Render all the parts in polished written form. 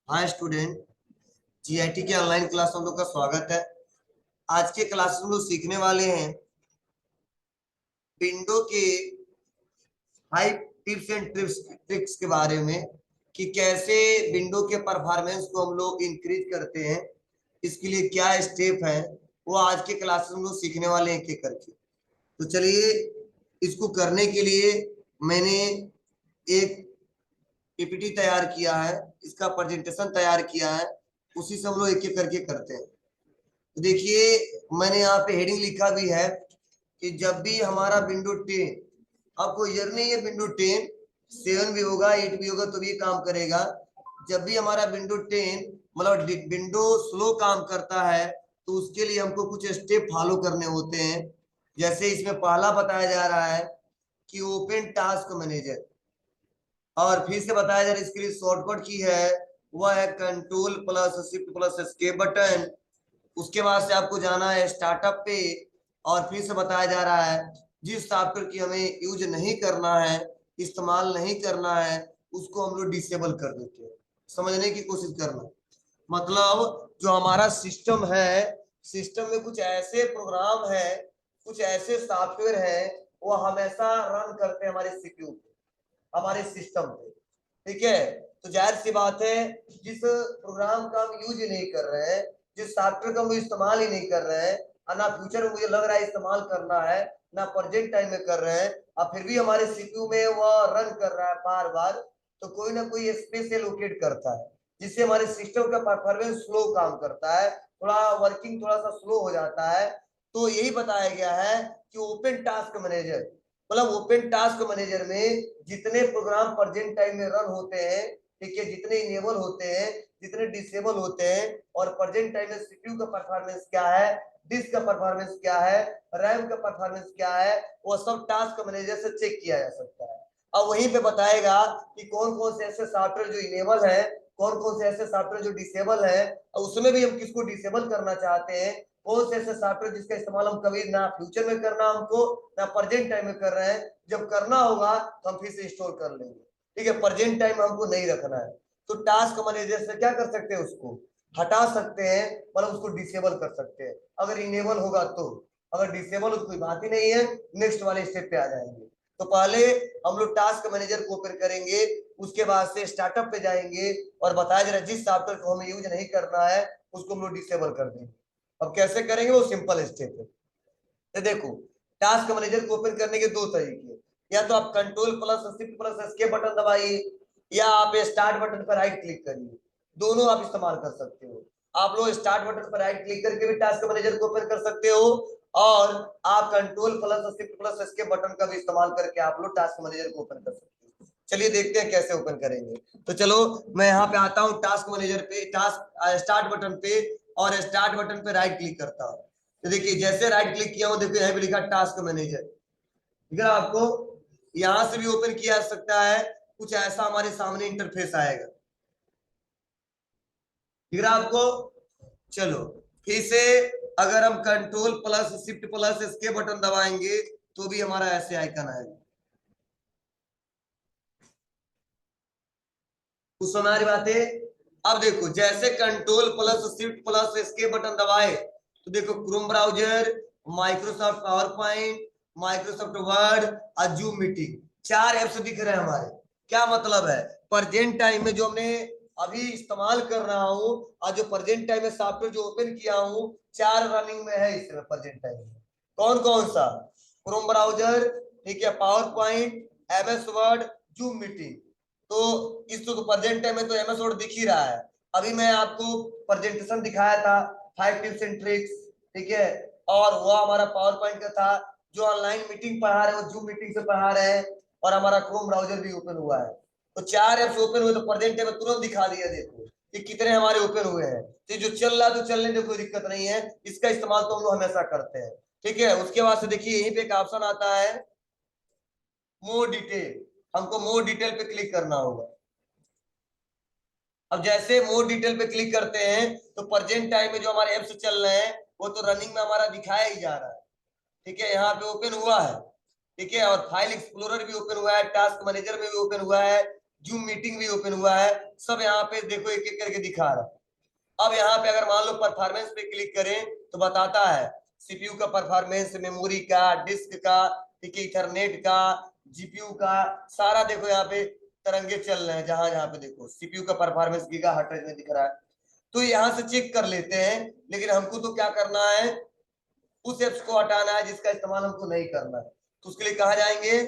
हाँ student, GIT के online class हम लोग का स्वागत है। आज के क्लास में हम लोग सीखने वाले हैं विंडो के 5 टिप्स एंड ट्रिक्स के बारे में कि कैसे विंडो के परफॉर्मेंस को हम लोग इंक्रीज करते हैं। इसके लिए क्या स्टेप है वो आज के क्लास में हम लोग सीखने वाले हैं एक एक करके। तो चलिए, इसको करने के लिए मैंने एक पीपीटी तैयार किया है, इसका प्रेजेंटेशन तैयार किया है, उसी से हम लोग एक एक करके करते हैं। तो देखिए, मैंने यहाँ पे हेडिंग लिखा भी है कि जब भी हमारा विंडो 10, आपको ईयर नहीं है, विंडो 10 7 भी होगा 8 भी होगा तो भी काम करेगा। जब भी हमारा विंडो 10 मतलब विंडो स्लो काम करता है तो उसके लिए हमको कुछ स्टेप फॉलो करने होते हैं। जैसे इसमें पहला बताया जा रहा है कि ओपन टास्क मैनेजर, और फिर से बताया जा रहा है इसके लिए शॉर्टकट की है वह है control plus shift plus escape button. उसके बाद से आपको जाना है स्टार्टअप पे, और फिर से बताया जा रहा है जिस सॉफ्टवेयर की हमें यूज नहीं करना है, इस्तेमाल नहीं करना है, उसको हम लोग डिसेबल कर देते हैं। समझने की कोशिश करना, मतलब जो हमारा सिस्टम है, सिस्टम में कुछ ऐसे प्रोग्राम है, कुछ ऐसे सॉफ्टवेयर है, वो हमेशा रन करते हैं हमारे सीपीयू पे, हमारे सिस्टम पे। ठीक है, तो जाहिर सी बात है जिस प्रोग्राम का हम यूज ही नहीं कर रहे हैं, जिस सॉफ्टवेयर का हम इस्तेमाल ही नहीं कर रहे हैं, और ना फ्यूचर में मुझे लग रहा है इस्तेमाल करना है, ना प्रेजेंट टाइम में कर रहे हैं, और फिर भी हमारे सीपीयू में वह रन कर रहा है बार बार, तो कोई ना कोई स्पेस एलोकेट करता है जिससे हमारे सिस्टम का परफॉर्मेंस स्लो काम करता है, थोड़ा वर्किंग थोड़ा सा स्लो हो जाता है। तो यही बताया गया है कि ओपन टास्क मैनेजर, मतलब ओपन टास्क मैनेजर में जितने प्रोग्राम प्रेजेंट टाइम में रन होते हैं, ठीक है, जितने इनेबल होते हैं, जितने डिसेबल होते हैं, और प्रेजेंट टाइम में सीपीयू का परफॉर्मेंस क्या है, डिस्क का परफॉर्मेंस क्या है, रैम का परफॉर्मेंस क्या है, वो सब टास्क मैनेजर से चेक किया जा सकता है। अब वहीं पे बताएगा कि कौन कौन से ऐसे सॉफ्टवेयर जो इनेबल है, कौन कौन से ऐसे सॉफ्टवेयर जो डिसेबल है, और उसमें भी हम किसको डिसेबल करना चाहते हैं, कौन से ऐसे सॉफ्टवेयर जिसका इस्तेमाल हम कभी ना फ्यूचर में करना हमको, ना प्रेजेंट टाइम में कर रहे हैं, जब करना होगा तो हम फिर से इंस्टॉल कर लेंगे। ठीक है, प्रेजेंट टाइम हमको नहीं रखना है, तो टास्क मैनेजर से क्या कर सकते हैं, उसको हटा सकते हैं, मतलब उसको डिसेबल कर सकते हैं अगर इनेबल होगा तो। अगर डिसेबल हो तो कोई बात ही नहीं है, नेक्स्ट वाले स्टेप पे आ जाएंगे। तो पहले हम लोग टास्क मैनेजर को ओपन करेंगे, उसके बाद से स्टार्टअप पे जाएंगे, और बताया जा रहा है जिस सॉफ्टवेयर को हमें यूज नहीं करना है उसको हम लोग डिसेबल कर देंगे। अब कैसे करेंगे, वो सिंपल स्टेप है। तो देखो, टास्क मैनेजर को ओपन करने के दो तरीके, या तो आप control plus shift plus escape button दबाइए, या आप स्टार्ट बटन पर राइट क्लिक करिए। दोनों आप इस्तेमाल कर सकते हो। आप लोग स्टार्ट बटन पर राइट क्लिक करके भी टास्क मैनेजर को ओपन कर सकते हो, और आप control plus shift plus escape button का भी इस्तेमाल करके आप लोग टास्क मैनेजर को ओपन कर सकते हो। चलिए देखते हैं कैसे ओपन करेंगे। तो चलो, मैं यहाँ पे आता हूँ टास्क मैनेजर पे, टास्क स्टार्ट बटन पे, और स्टार्ट बटन पे राइट क्लिक करता हूँ। तो देखिए, जैसे राइट क्लिक किया हूं, देखो यहाँ पे लिखा टास्क मैनेजर, ठीक है आपको। यहां से भी ओपन किया जा सकता है, कुछ ऐसा हमारे सामने इंटरफेस आएगा, ठीक है आपको। चलो, फिर से अगर हम कंट्रोल प्लस शिफ्ट प्लस इसके बटन दबाएंगे तो भी हमारा ऐसे आइकन आएगा। कुछ समझ आ रही बात है। अब देखो, जैसे कंट्रोल प्लस शिफ्ट प्लस इसके बटन दबाए तो देखो Chrome browser, Microsoft power point, Microsoft word और जूम मीटिंग, 4 ऐप्स दिख रहे हैं हमारे। क्या मतलब है, प्रेजेंट टाइम में जो हमने अभी इस्तेमाल कर रहा हूँ, और जो प्रेजेंट टाइम में सॉफ्टवेयर जो ओपन किया हूँ, 4 रनिंग में है इस समय प्रेजेंट टाइम में। कौन कौन सा, क्रोम ब्राउजर, ठीक है, power point, MS word, zoom meeting. तो इस तो प्रेजेंट टाइम में तो एमएस वर्ड दिख ही रहा है। अभी मैं आपको प्रेजेंटेशन दिखाया था 5 टिप्स एंड ट्रिक्स, ठीक है, और वो हमारा पावर पॉइंट का था। जो ऑनलाइन मीटिंग पढ़ा रहे हैं वो जूम मीटिंग से पढ़ा रहे हैं, और हमारा क्रोम ब्राउजर भी ओपन हुआ है। तो 4 ऐप्स ओपन हुए तो प्रेजेंट टाइम में तुरंत दिखा दिया, देखो कि कितने हमारे ओपन हुए हैं। तो जो चल रहा है तो चलने दो, कोई दिक्कत नहीं है, इसका इस्तेमाल तो हम लोग हमेशा करते हैं। ठीक है, उसके बाद से देखिए यहीं पे एक ऑप्शन आता है मोर डिटेल, हमको मोर डिटेल पे क्लिक करना होगा। अब जैसे मोर डिटेल पे क्लिक करते हैं तो प्रेजेंट टाइम में जो हमारे ऐप्स चल रहे हैं वो तो रनिंग में हमारा दिखाया ही जा रहा है। ठीक है, यहाँ पे ओपन हुआ है, ठीक है, और फाइल एक्सप्लोरर भी ओपन हुआ है, टास्क मैनेजर में भी ओपन हुआ है, जूम मीटिंग भी ओपन हुआ है, सब यहाँ पे देखो एक एक करके दिखा रहा है। अब यहाँ पे अगर मान लो परफॉर्मेंस पे क्लिक करें तो बताता है सीपीयू का परफॉर्मेंस, मेमोरी का, डिस्क का, ठीक है, इथरनेट का, जीपीयू का, सारा देखो यहाँ पे तरंगे चल रहे हैं। जहां जहां पे देखो सीपीयू का परफॉर्मेंस गीगाहर्ट्ज में दिख रहा है, तो यहाँ से चेक कर लेते हैं। लेकिन हमको तो क्या करना है, उस एप्स को हटाना है जिसका इस्तेमाल हमको नहीं करना है। तो उसके लिए कहा जाएंगे,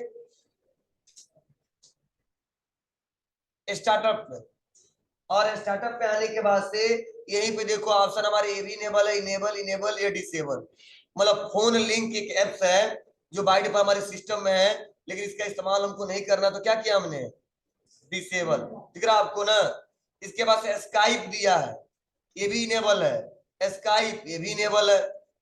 स्टार्टअप में। और स्टार्टअप पे आने के बाद से यहीं पे देखो ऑप्शन हमारे ये भी इनेबल है, इनेबल इनेबल या डिसेबल। मतलब फोन लिंक एक एप्स है जो बाय डिफॉल्ट हमारे सिस्टम में है, लेकिन इसका इस्तेमाल हमको नहीं करना, तो क्या किया हमने, डिसेबल। दिख रहा आपको ना। इसके बाद से स्काइप दिया है, ये भी इनेबल है, स्काइप ये भी इनेबल है।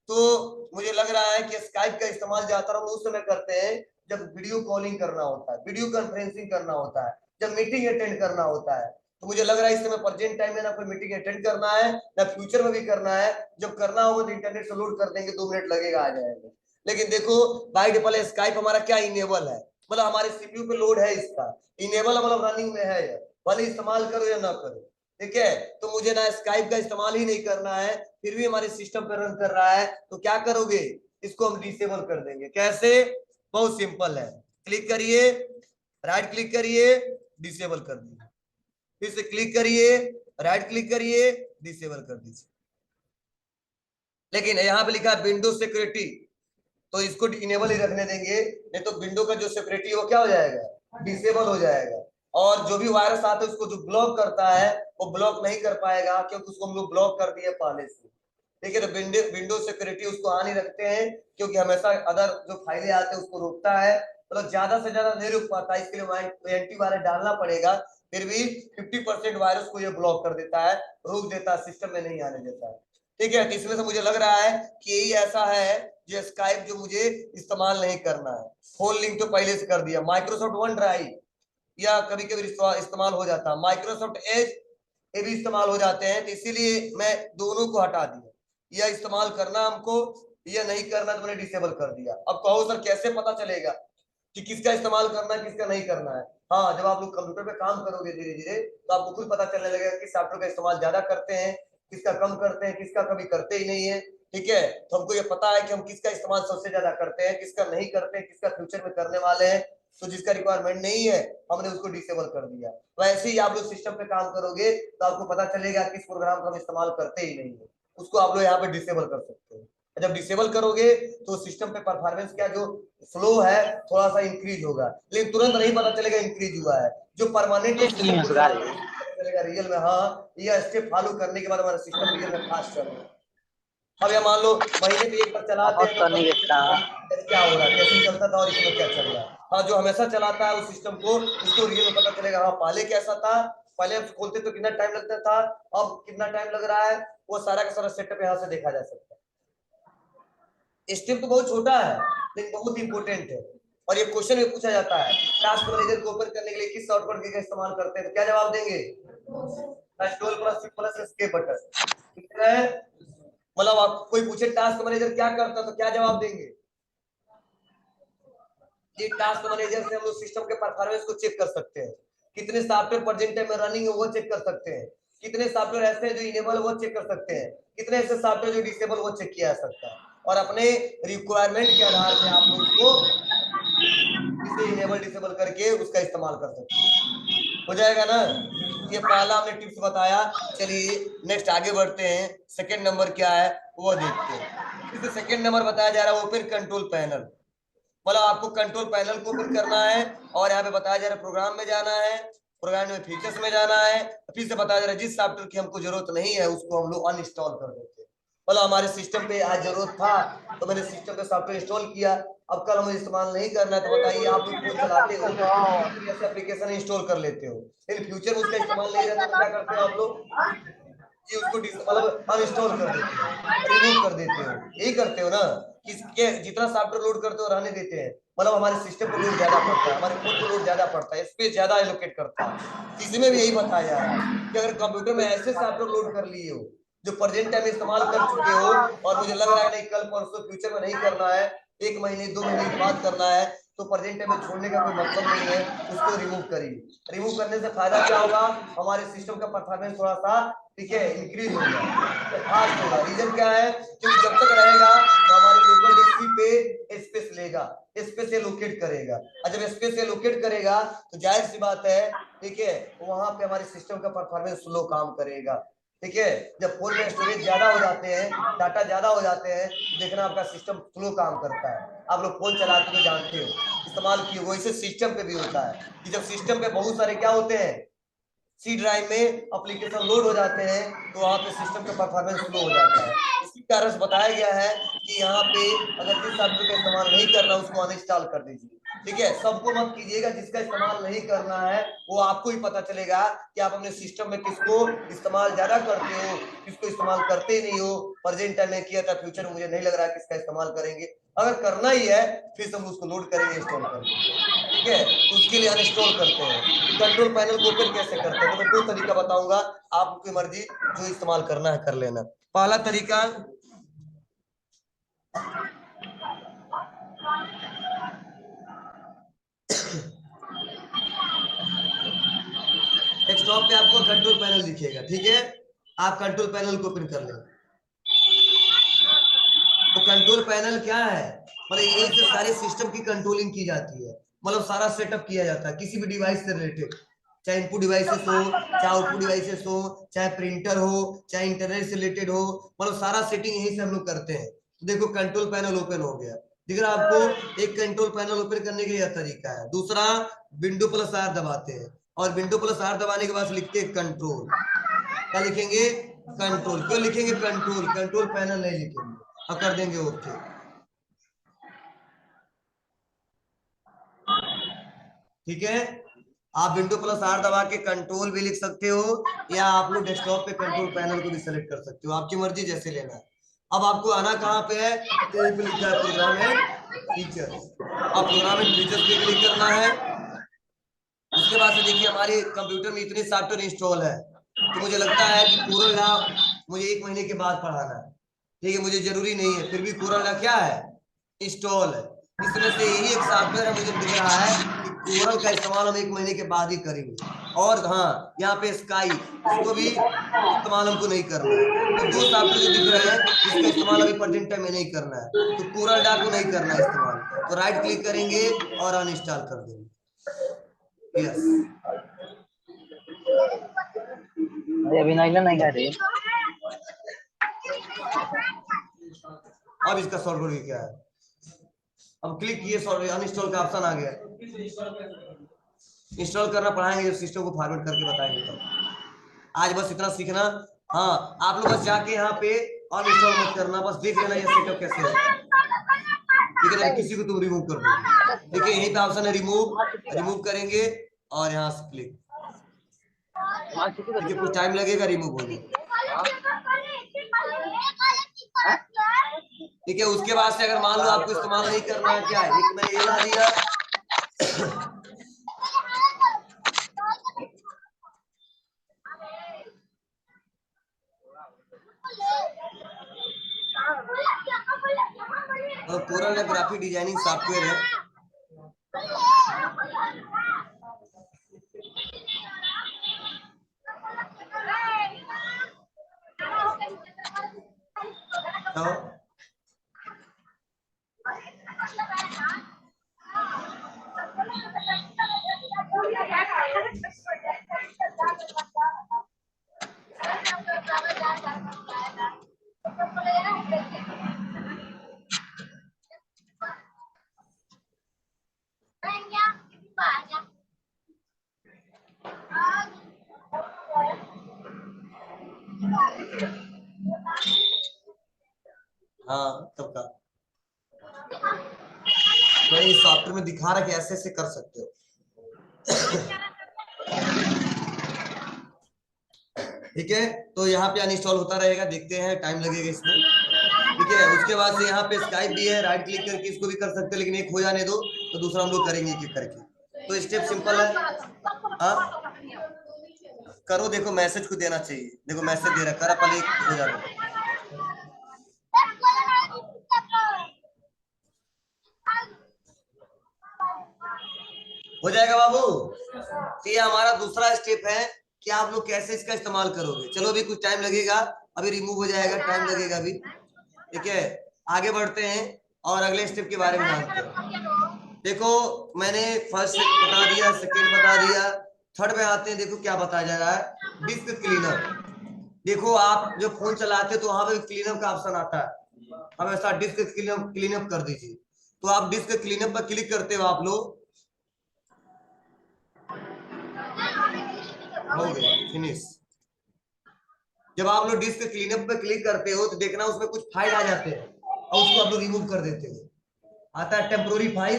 तो मुझे लग रहा है कि स्काइप का इस्तेमाल ज्यादातर हम उस समय करते हैं जब वीडियो कॉलिंग करना होता है, वीडियो कॉन्फ्रेंसिंग करना होता है, जब मीटिंग अटेंड करना होता है। तो मुझे लग रहा है इस समय प्रेजेंट टाइम में ना कोई मीटिंग अटेंड करना है, ना फ्यूचर में भी करना है। जब करना होगा तो इंटरनेट से लोड कर देंगे, 2 मिनट लगेगा, आ जाएगा। लेकिन देखो बाय डिफॉल्ट स्काइप हमारा क्या इनेबल है, मतलब हमारे सीपीयू पे लोड है इसका, इनेबल मतलब रनिंग में है, भले इस्तेमाल करो या ना करो, ठीक है। तो मुझे ना स्काइप का इस्तेमाल ही नहीं करना है, फिर भी हमारे सिस्टम पे रन कर रहा है, तो क्या करोगे, इसको हम डिसेबल कर देंगे। कैसे, बहुत सिंपल है, क्लिक करिए, राइट क्लिक करिए, डिसेबल कर दीजिए, फिर से क्लिक करिए, राइट क्लिक करिए, डिसेबल कर दीजिए। लेकिन यहाँ पे लिखा है विंडो सिक्योरिटी, तो इसको इनेबल ही रखने देंगे, नहीं तो विंडो का जो सिक्योरिटी वो क्या हो जाएगा, डिसेबल हो जाएगा। और जो भी वायरस आता है उसको जो ब्लॉक करता है वो ब्लॉक नहीं कर पाएगा, क्योंकि उसको हम लोग ब्लॉक कर दिए पहले से। ठीक है, तो विंडो सिक्योरिटी उसको ऑन ही रखते हैं, क्योंकि हमेशा अदर जो फाइलें आते हैं उसको रोकता है, मतलब ज्यादा से ज्यादा नहीं रोक पाता, इसके लिए एंटीवायरस डालना पड़ेगा। फिर भी 50% वायरस को ये ब्लॉक कर देता है, रोक देता है, सिस्टम में नहीं आने देता है। ठीक है, तो इसमें से मुझे लग रहा है कि यही ऐसा है जो स्काइप जो मुझे इस्तेमाल नहीं करना है। फोन लिंक तो पहले से कर दिया, माइक्रोसॉफ्ट वन ड्राइव या कभी कभी इस्तेमाल हो जाता है, माइक्रोसॉफ्ट एज ये भी इस्तेमाल हो जाते हैं, तो इसीलिए मैं दोनों को हटा दिया। यह इस्तेमाल करना हमको, यह नहीं करना तो मैंने डिसेबल कर दिया। अब कहो सर कैसे पता चलेगा कि किसका इस्तेमाल करना है किसका नहीं करना है। हाँ, जब आप लोग कंप्यूटर पे काम करोगे धीरे धीरे तो आपको खुद पता चलने लगेगा कि सॉफ्टवेयर का इस्तेमाल ज्यादा करते हैं, किसका कम करते हैं, किसका कभी करते ही नहीं है। ठीक है, तो हमको ये पता है कि हम किसका इस्तेमाल सबसे ज्यादा करते हैं, किसका नहीं करते हैं, किसका फ्यूचर में करने वाले हैं। तो जिसका रिक्वायरमेंट नहीं है हमने उसको डिसेबल कर दिया। वैसे ही आप लोग सिस्टम पे काम करोगे तो आपको पता चलेगा किस प्रोग्राम को हम इस्तेमाल करते ही नहीं है, उसको आप लोग यहाँ पे डिसेबल कर सकते हो। जब डिसेबल करोगे तो सिस्टम पे परफॉर्मेंस क्या जो फ्लो है थोड़ा सा इंक्रीज होगा, लेकिन तुरंत नहीं पता चलेगा इंक्रीज हुआ है। जो परमानेंट चलेगा रियल में, हाँ ये स्टेप फॉलो करने के बाद हमारा सिस्टम रियल में फास्ट चल रहा है। अब या मान लो महीने में एक बार चलाते हैं तो क्या हो रहा है, कैसे चलता था और इसमें क्या चल रहा है। हाँ, जो हमेशा चलाता है उस सिस्टम को, उसको रियल में पता चलेगा हाँ पहले कैसा था, पहले हम खोलते तो कितना टाइम लगता था, अब कितना टाइम लग रहा है, वो सारा का सारा सेटअप यहाँ से देखा जा सकता है। स्टेप तो बहुत छोटा है लेकिन बहुत इंपॉर्टेंट है, और ये क्वेश्चन में पूछा जाता है टास्क मैनेजर को ओपन करने के लिए किस शॉर्टकट की का इस्तेमाल करते हैं, तो क्या जवाब देंगे, control plus plus escape button. मतलब आप कोई पूछे टास्क मैनेजर क्या करता तो क्या जवाब देंगे, ये टास्क मैनेजर से हम लोग सिस्टम के परफॉर्मेंस को चेक कर सकते हैं, कितने सॉफ्टवेयर प्रेजेंट टाइम में रनिंग है वो चेक कर सकते हैं, कितने सॉफ्टवेयर ऐसे हैं जो इनेबल वो चेक कर सकते हैं, कितने ऐसे सॉफ्टवेयर जो डिसेबल वो चेक किया जा सकता है। और अपने रिक्वायरमेंट के आधार पे आप लोग उसको इसे इनेबल डिसेबल करके उसका इस्तेमाल कर सकते हैं। हो जाएगा ना। ये पहला हमने टिप्स बताया। चलिए नेक्स्ट आगे बढ़ते हैं, सेकंड नंबर क्या है वो देखते हैं। इसमें सेकंड नंबर बताया जा रहा है ओपन कंट्रोल पैनल, मतलब आपको कंट्रोल पैनल को ओपन करना है, और यहाँ पे बताया जा रहा है प्रोग्राम में जाना है, प्रोग्राम में फीचर्स में जाना है, फिर से बताया जा रहा है जिस सॉफ्टवेयर की हमको जरूरत नहीं है उसको हम लोग अनइंस्टॉल कर देते हैं। मतलब हमारे सिस्टम पे आज जरूरत था तो मैंने सिस्टम पे सॉफ्टवेयर इंस्टॉल किया, अब कल हमें इस्तेमाल नहीं करना है, तो बताइए आप लोग फोन चलाते हो ऐसे एप्लीकेशन इंस्टॉल कर लेते हो, लेकिन फ्यूचर में उसका इस्तेमाल नहीं रहता तो क्या करते हो आप लोग, कि उसको मतलब अनइंस्टॉल कर देते हो, रिमूव कर देते हो, यही करते हो ना। किसके जितना सॉफ्टवेयर लोड करते हो रहने देते हैं, मतलब हमारे सिस्टम पर लोड ज्यादा पड़ता है, हमारे फोन पर लोड ज्यादा पड़ता है, स्पेस ज्यादा एलोकेट करता है। इसमें भी यही बताया जा रहा है कि अगर कंप्यूटर में ऐसे सॉफ्टवेयर लोड कर लिए हो जो प्रेजेंट टाइम इस्तेमाल कर चुके हो, और मुझे लग रहा है नहीं कल परसों फ्यूचर में नहीं करना है, 1 महीने 2 महीने के बाद करना है, तो प्रेजेंट टाइम में छोड़ने का कोई मतलब नहीं है, उसको रिमूव करिए। रिमूव करने से फायदा क्या होगा, हमारे सिस्टम का परफॉर्मेंस थोड़ा सा ठीक है इंक्रीज होगा, फास्ट होगा। रीजन क्या है, क्योंकि जब तक रहेगा तो हमारे लोकल डिस्क पे स्पेस लेगा, स्पेस एलोकेट करेगा, और जब स्पेस एलोकेट करेगा तो जाहिर सी बात है ठीक है वहां पे हमारे सिस्टम का परफॉर्मेंस स्लो काम करेगा। ठीक है, जब फोन में स्टोरेज ज्यादा हो जाते हैं, डाटा ज्यादा हो जाते हैं, देखना आपका सिस्टम स्लो काम करता है। आप लोग फोन चलाते हो जानते हो, इस्तेमाल किए, वैसे सिस्टम पे भी होता है कि जब सिस्टम पे बहुत सारे क्या होते हैं, सी ड्राइव में एप्लीकेशन लोड हो जाते हैं, तो वहां पे सिस्टम का परफॉर्मेंस स्लो हो जाता है। इसी कारण से बताया गया है कि यहाँ पे अगर जिस सॉफ्टवेयर का इस्तेमाल नहीं करना उसको अनइंस्टॉल कर दीजिए। ठीक है, सबको मत कीजिएगा, जिसका इस्तेमाल नहीं करना है वो आपको ही पता चलेगा कि आप अपने सिस्टम में किसको इस्तेमाल ज्यादा करते हो, किसको इस्तेमाल करते नहीं हो। प्रेजेंट टाइम में किया था, फ्यूचर में मुझे नहीं लग रहा किसका इस्तेमाल करेंगे। अगर करना ही है फिर हम उसको लोड करेंगे, इंस्टॉल करेंगे। ठीक है, तो उसके लिए अनइंस्टॉल करते हैं। कंट्रोल पैनल को ओपन कैसे करते हैं, तो मैं दो तरीका बताऊंगा, आपकी मर्जी जो इस्तेमाल करना है कर लेना। पहला तरीका, डेस्कटॉप पे आपको कंट्रोल पैनल दिखेगा। ठीक है, आप कंट्रोल पैनल को ओपन कर लें। तो कंट्रोल पैनल क्या है, मतलब यही से सारे सिस्टम की कंट्रोलिंग की जाती है, मतलब सारा सेटअप किया जाता है किसी भी डिवाइस से रिलेटेड, चाहे इनपुट डिवाइसेस हो, चाहे आउटपुट डिवाइसेस हो, चाहे प्रिंटर हो, चाहे इंटरनेट से रिलेटेड हो, मतलब सारा सेटिंग यही से हम लोग करते हैं। तो देखो कंट्रोल पैनल ओपन हो गया, दिख रहा आपको। एक कंट्रोल पैनल ओपन करने के लिए तरीका है। दूसरा, विंडो प्लस आर दबाते हैं, और विंडो प्लस आर दबाने के बाद लिखते हैं कंट्रोल। क्या लिखेंगे, कंट्रोल। क्यों लिखेंगे कंट्रोल, कंट्रोल पैनल नहीं लिखेंगे, और कर देंगे ओके। ठीक है, आप विंडो प्लस आर दबा के कंट्रोल भी लिख सकते हो, या आप लोग डेस्कटॉप पे कंट्रोल पैनल को भी सेलेक्ट कर सकते हो, आपकी मर्जी जैसे लेना है। अब आपको आना कहाँ पे है, तो यहीं पे लिखा है प्रोग्राम एंड फीचर्स, अब प्रोग्राम एंड फीचर्स पे क्लिक करना है। उसके बाद से देखिए हमारे कंप्यूटर में इतने सॉफ्टवेयर इंस्टॉल है, तो मुझे लगता है कि कोरल ड्रा मुझे 1 महीने के बाद पढ़ाना है। ठीक है, मुझे जरूरी नहीं है, फिर भी कोरल ड्रा क्या है, इंस्टॉल है। इसमें से यही एक सॉफ्टवेयर है, मुझे दिख रहा है कि कोरल का इस्तेमाल हम 1 महीने के बाद ही करेंगे। और हाँ, यहाँ पे स्काई, इसको भी इस्तेमाल हमको नहीं करना है। तो दो सॉफ्टवेयर जो दिख रहे हैं इसका इस्तेमाल अभी प्रेजेंट टाइम में नहीं करना है, तो कोरल ड्रा को नहीं करना है इस्तेमाल, तो राइट क्लिक करेंगे और अनइंस्टॉल कर देंगे। यस, अभी नहीं कर रही। अब इसका सॉफ्टवेयर क्या है, अब क्लिक किए सॉफ्टवेयर अनइंस्टॉल का ऑप्शन आ गया। इंस्टॉल करना पढ़ाएंगे जब सिस्टम को फॉरवर्ड करके बताएंगे तब। आज बस इतना सीखना। हाँ, आप लोग बस जाके यहाँ पे अनइंस्टॉल मत करना, बस देख लेना ये सेटअप कैसे होता है। ठीक है, किसी को तुम रिमूव कर दोगे। देखिए यही पे ऑप्शन है रिमूव, रिमूव करेंगे और यहाँ से क्लिक। देखिए कुछ टाइम लगेगा, रिमूव हो जाएगा। ठीक है, उसके बाद से अगर मान लो आपको इस्तेमाल नहीं करना है, क्या है, एक मैंने ये ला दिया। और कोरल ग्राफिक डिजाइनिंग सॉफ्टवेयर है। तो हाँ तब का नहीं, सॉफ्टवेयर में दिखा रहा कि ऐसे ऐसे कर सकते हो। ठीक है, तो यहाँ पे अनइंस्टॉल होता रहेगा, देखते हैं टाइम लगेगा इसमें। ठीक है, उसके बाद से यहाँ पे स्काइप भी है, राइट क्लिक करके इसको भी कर सकते हैं, लेकिन एक हो जाने दो तो दूसरा हम लोग करेंगे एक एक करके। तो स्टेप सिंपल है। हाँ करो, देखो मैसेज को देना चाहिए, देखो मैसेज दे रहा है, करा पहले एक हो जाने दो। हो जाएगा बाबू। तो ये हमारा दूसरा स्टेप है कि आप लोग कैसे इसका इस्तेमाल करोगे। चलो अभी कुछ टाइम लगेगा, अभी रिमूव हो जाएगा, टाइम लगेगा अभी। ठीक है, आगे बढ़ते हैं और अगले स्टेप के बारे में जानते हैं। देखो मैंने फर्स्ट बता दिया, सेकेंड बता दिया, थर्ड में आते हैं। देखो क्या बताया जा रहा है, डिस्क क्लीनर। देखो आप जो फोन चलाते हो तो वहां पे क्लीनअप का ऑप्शन आता है, हम ऐसा डिस्क क्लीनअप कर दीजिए। तो आप डिस्क क्लीनअप पर क्लिक करते हो आप लोग, हो गया फिनिश। जब आप लोग डिस्क क्लीनअप पे क्लिक करते हो तो देखना उसमें कुछ फाइल आ जाते हैं और उसको आप लोग रिमूव कर देते हो। आता है टेम्पोररी फाइल,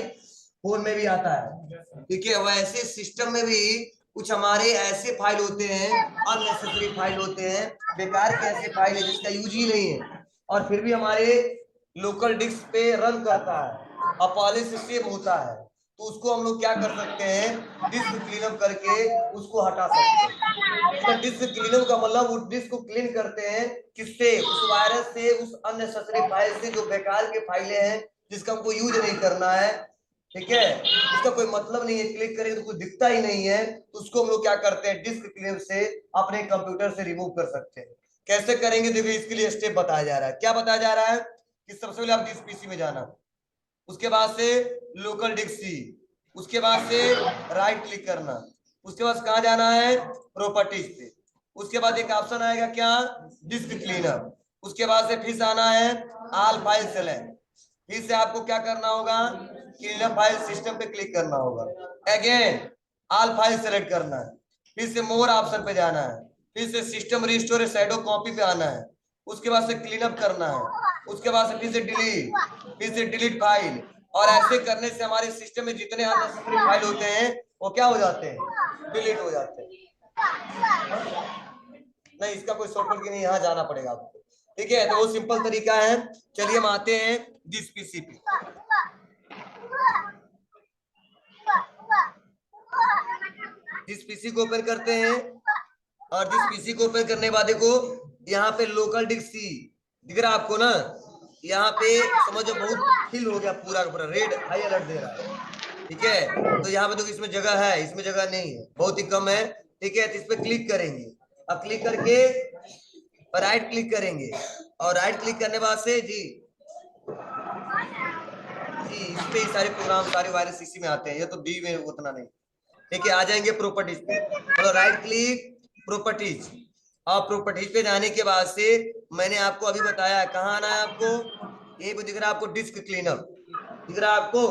फोन में भी आता है। ठीक है, वैसे सिस्टम में भी कुछ हमारे ऐसे फाइल होते हैं, अननेसेसरी फाइल होते हैं, बेकार के ऐसे फाइल है जिसका यूज ही नहीं है और फिर भी हमारे लोकल डिस्क पे रन करता है और पहले से सेव होता है। तो उसको हम लोग क्या कर सकते हैं, डिस्क क्लीनअप करके उसको हटा सकते हैं। उसका डिस्क क्लीनअप का मतलब उस डिस्क को क्लीन करते हैं, किससे, उस वायरस से, उस अननेसेसरी फाइल से, जो बेकार के फाइलें हैं जिसका हमको यूज नहीं करना है। ठीक है, उसका कोई मतलब नहीं है, क्लिक करेंगे तो कुछ दिखता ही नहीं है, तो उसको हम लोग क्या करते हैं, डिस्क क्लीनअप से अपने कंप्यूटर से रिमूव कर सकते हैं। कैसे करेंगे, देखो इसके लिए स्टेप बताया जा रहा है। क्या बताया जा रहा है कि सबसे पहले आप डिस्क पीसी में जाना, उसके बाद से लोकल डिस्क सी, उसके बाद से राइट क्लिक करना, उसके बाद कहां जाना है, प्रॉपर्टीज पे, उसके बाद एक ऑप्शन आएगा क्या, डिस्क क्लीनर, उसके बाद से फिर आना है ऑल फाइल सेलेक्ट, फिर से आपको क्या करना होगा, क्लीनर फाइल सिस्टम पे क्लिक करना होगा, अगेन ऑल फाइल सेलेक्ट करना है, फिर से मोर ऑप्शन पे जाना है, फिर से सिस्टम रिस्टोर शैडो कॉपी पे आना है, उसके बाद से क्लीन अप करना है, उसके बाद से फिर से डिलीट, फिर से डिलीट फाइल। और ऐसे करने से हमारे सिस्टम में जितने अननेसेसरी फाइल होते हैं वो क्या हो जाते हैं, डिलीट हो जाते हैं। नहीं इसका कोई शॉर्टकट की नहीं, यहाँ जाना पड़ेगा आपको। ठीक है, तो वो सिंपल तरीका है। चलिए हम आते हैं जिस पीसी पे, जिस पीसी को ओपन करते हैं, और जिस पीसी को ओपन करने के बाद देखो यहाँ पे लोकल डिस्क सी दिख रहा है आपको ना, यहाँ पे समझो बहुत फिल हो गया पूरा का पूरा, रेड हाई अलर्ट दे रहा है। ठीक है, तो यहाँ पे देखो इसमें जगह है, इसमें जगह नहीं है, बहुत ही कम है। ठीक है, तो इस पे क्लिक करेंगे, अब क्लिक करके राइट क्लिक करेंगे, और राइट क्लिक करने बाद से जी इस पे सारे प्रोग्राम सारे वायरस इसी में आते हैं, ये तो डी में उतना नहीं। ठीक है, आ जाएंगे प्रॉपर्टीज पे, मतलब राइट क्लिक प्रॉपर्टीज, और प्रॉपर्टीज पे जाने के बाद से मैंने आपको अभी बताया कहाँ आना है आपको, ये दिख रहा है आपको डिस्क क्लीनअप, दिख रहा है आपको,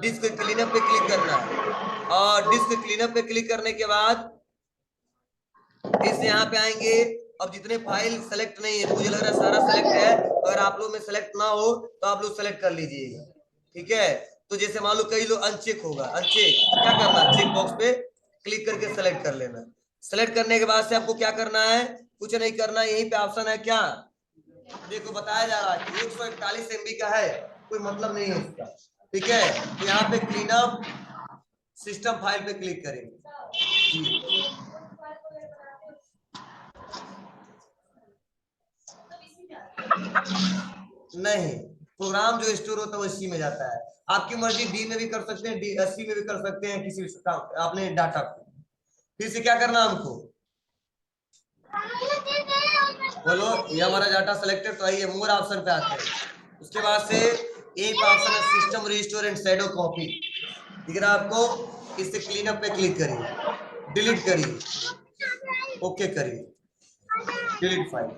डिस्क क्लीनअप पे क्लिक करना है, और डिस्क क्लीनअप पे क्लिक करने के बाद फिर से यहाँ पे आएंगे। अब जितने फाइल सेलेक्ट नहीं है, मुझे लग रहा है सारा सेलेक्ट है, अगर आप लोग में सेलेक्ट ना हो तो आप लोग सेलेक्ट कर लीजिएगा। ठीक है, तो जैसे मान लो कई लोग अनचेक होगा, अनचेक तो क्या करना, चेक बॉक्स पे क्लिक करके सेलेक्ट कर लेना। सेलेक्ट करने के बाद से आपको क्या करना है, कुछ नहीं करना, यहीं पे ऑप्शन है क्या, देखो बताया जा रहा है कि 141 MB का है, कोई मतलब नहीं है इसका। ठीक है, तो यहाँ पे क्लीन अप सिस्टम फाइल पे क्लिक करेंगे जी। नहीं, प्रोग्राम जो स्टोर होता है वो सी में जाता है, आपकी मर्जी डी में भी कर सकते हैं, डी सी में भी कर सकते हैं, किसी अपने डाटा को। फिर से क्या करना हमको, बोलो, ये हमारा डाटा सिलेक्टेड, तो आइए मोर ऑप्शन पे आते हैं, उसके बाद से एक ऑप्शन है system restore and shadow copy, दिख रहा है आपको, इससे क्लीन अप पे क्लिक करिए, डिलीट करिए, ओके करिए, डिलीट फाइल।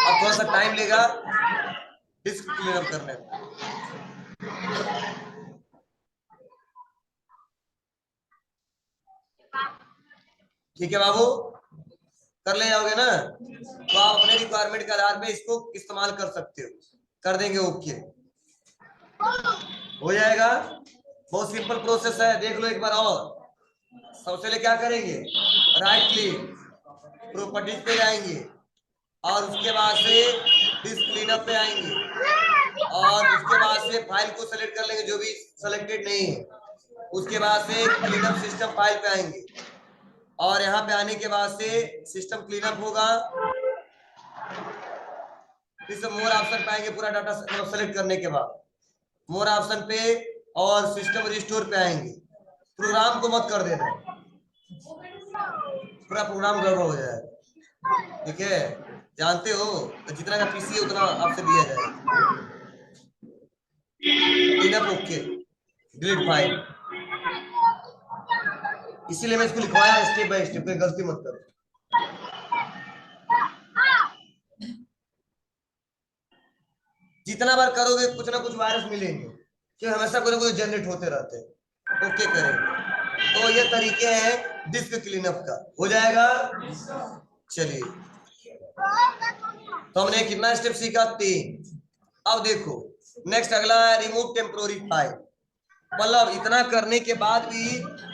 अब थोड़ा सा टाइम लेगा डिस्क क्लीन अप करने में। ठीक है बाबू, कर ले जाओगे ना, तो आप अपने रिक्वायरमेंट के आधार पे इसको इस्तेमाल कर सकते हो, कर देंगे ओके, हो जाएगा। बहुत सिंपल प्रोसेस है, देख लो एक बार और। सबसे पहले क्या करेंगे, राइट क्लिक प्रॉपर्टीज पे जाएंगे, और उसके बाद से डिस्क क्लीनअप पे आएंगे, और उसके बाद से फाइल को सेलेक्ट कर लेंगे जो भी सेलेक्टेड नहीं है, उसके बाद से क्लीनअप सिस्टम फाइल पे आएंगे, और यहाँ पे आने के बाद से सिस्टम क्लीनअप होगा, फिर से मोर ऑप्शन पाएंगे पूरा डाटा सेलेक्ट करने के बाद, मोर ऑप्शन पे और सिस्टम रिस्टोर पे आएंगे। प्रोग्राम को मत कर देना, पूरा प्रोग्राम गड़बड़ हो जाएगा। ठीक है, जानते हो जितना का पीसी है उतना आपसे लिया जाएगा। Clean up, okay, delete file. इसीलिए मैं इसको लिखवाया स्टेप बाय स्टेप, कोई गलती मत करो। जितना बार करोगे कुछ ना कुछ वायरस मिलेंगे, कि हमेशा कोई ना कोई जनरेट होते रहते हैं। ओके करेंगे। तो ये तरीके हैं डिस्क क्लीनअप का, हो जाएगा। चलिए, तो हमने कितना स्टेप सीखा? 3। अब देखो नेक्स्ट अगला है रिमूव टेम्पोररी फाइल। मतलब इतना करने के बाद भी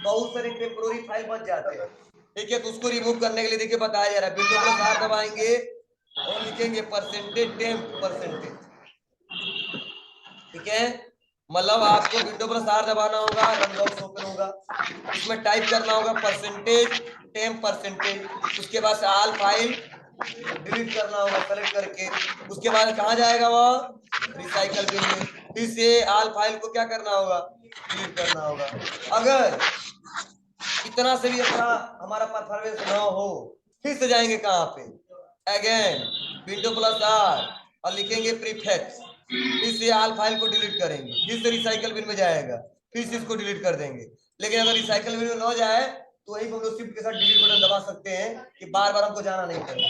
बहुत सारे टेम्पोररी फाइल बच जाते हैं। ठीक है, तो उसको रिमूव करने के लिए देखिए बताया जा रहा है, विंडो प्लस आर दबाएंगे और लिखेंगे परसेंटेज टेम्प परसेंटेज। ठीक है, मतलब आपको विंडो प्लस आर दबाना होगा, रन बॉक्स ओपन होगा, इसमें टाइप करना होगा परसेंटेज टेम्प परसेंटेज। उसके बाद से ऑल फाइल डिलीट करना होगा सेलेक्ट करके। उसके बाद कहाँ जाएगा वो? रिसाइकल बिन में। फिर से ऑल फाइल को क्या करना होगा? डिलीट करना होगा। अगर इतना से भी अपना हमारा परफॉर्मेंस ना हो, फिर से जाएंगे कहाँ पे? अगेन विंडो प्लस आर और लिखेंगे प्रीफिक्स। फिर से ऑल फाइल को डिलीट करेंगे, फिर से रिसाइकल बिन में जाएगा, फिर से इसको डिलीट कर देंगे। लेकिन अगर रिसाइकल बिन में ना जाए तो वही हम लोग शिफ्ट के साथ डिलीट बटन दबा सकते हैं कि बार बार हमको जाना नहीं पड़ेगा।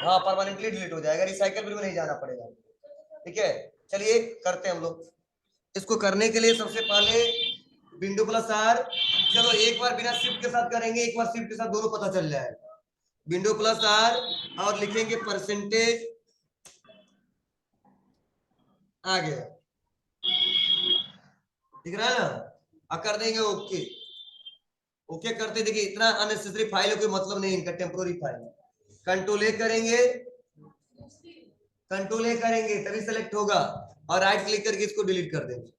हाँ, परमानेंटली डिलीट हो जाएगा, रिसाइकल बिन में नहीं जाना पड़ेगा। ठीक है, चलिए करते हैं हम लोग। इसको करने के लिए सबसे पहले विंडो प्लस आर, चलो एक बार बिना शिफ्ट के साथ करेंगे, एक बार शिफ्ट के साथ, दोनों पता चल जाएगा। विंडो प्लस आर और लिखेंगे परसेंटेज, आ गया, दिख रहा है ना? अब कर देंगे ओके। ओके करते देखिए इतना अननेसेसरी फाइल कोई मतलब नहीं, इनका टेम्पोररी फाइल। कंट्रोल ए करेंगे, कंट्रोल ए करेंगे तभी सेलेक्ट होगा, और राइट क्लिक करके इसको डिलीट कर देंगे।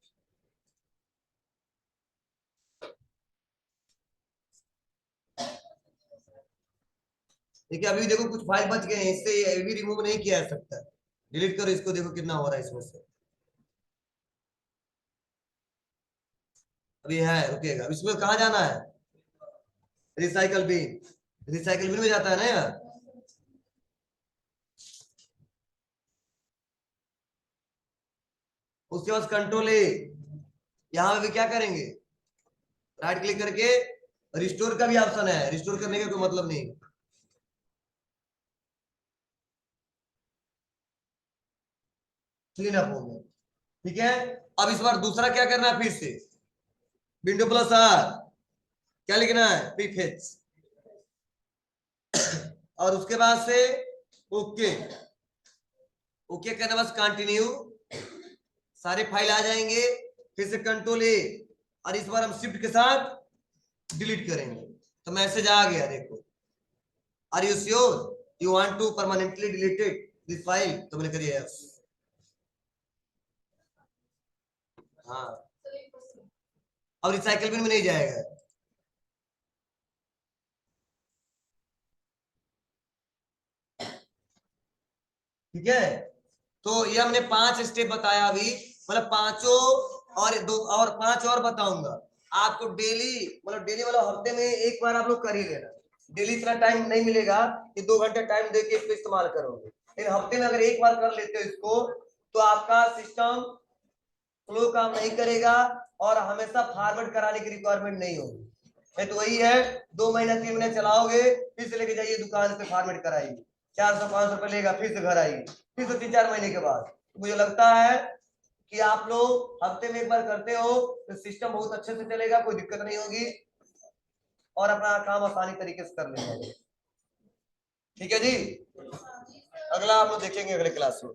देखिए अभी देखो कुछ फाइल बच गए हैं, इससे ये भी रिमूव नहीं किया जा सकता। डिलीट करो इसको, देखो कितना हो रहा है इसमें से। अभी है, रुकेगा। इसमें कहाँ जाना है? Recycle bin. रिसाइकल बिन में जाता है ना यार। उसके बाद कंट्रोल ए, यहाँ पे भी क्या करेंगे? राइट क्लिक करके रिस्टोर का भी ऑप्शन है, रिस्टोर करने का कोई मतलब नहीं। क्लीन अप हो गया। ठीक है, अब इस बार दूसरा क्या करना है? फिर से विंडो प्लस आर, क्या लिखना है? प्रीफिक्स, और उसके बाद से ओके। ओके करने बस कंटिन्यू, सारे फाइल आ जाएंगे। फिर से कंट्रोल ए, और इस बार हम शिफ्ट के साथ डिलीट करेंगे, तो मैसेज आ गया देखो, are you sure you want to permanently deleted this file? तो मैंने करिए यस। हाँ, अब रिसाइकल बिन में नहीं जाएगा। ठीक है, तो ये हमने 5 स्टेप बताया अभी, मतलब पांचों, और दो और 5 और बताऊंगा आपको डेली, मतलब डेली मतलब हफ्ते में एक बार आप लोग कर ही लेना। डेली इतना टाइम नहीं मिलेगा कि 2 घंटे टाइम देके इसको इस्तेमाल करोगे, लेकिन हफ्ते में अगर एक बार कर लेते हो इसको, तो आपका सिस्टम फ्लो काम नहीं करेगा और हमेशा फॉरवर्ड कराने की रिक्वायरमेंट नहीं होगी। तो वही है, 2 महीना 3 महीने चलाओगे, फिर से लेके जाइए दुकान पे, फॉरवर्ड कराइए, 400-500 रुपए लेगा, फिर से घर आइए, फिर से 3-4 महीने के बाद। मुझे लगता है कि आप लोग हफ्ते में एक बार करते हो तो सिस्टम बहुत अच्छे से चलेगा, कोई दिक्कत नहीं होगी, और अपना काम आसानी तरीके से कर लेंगे। ठीक है जी, अगला आप लोग देखेंगे अगले क्लास में।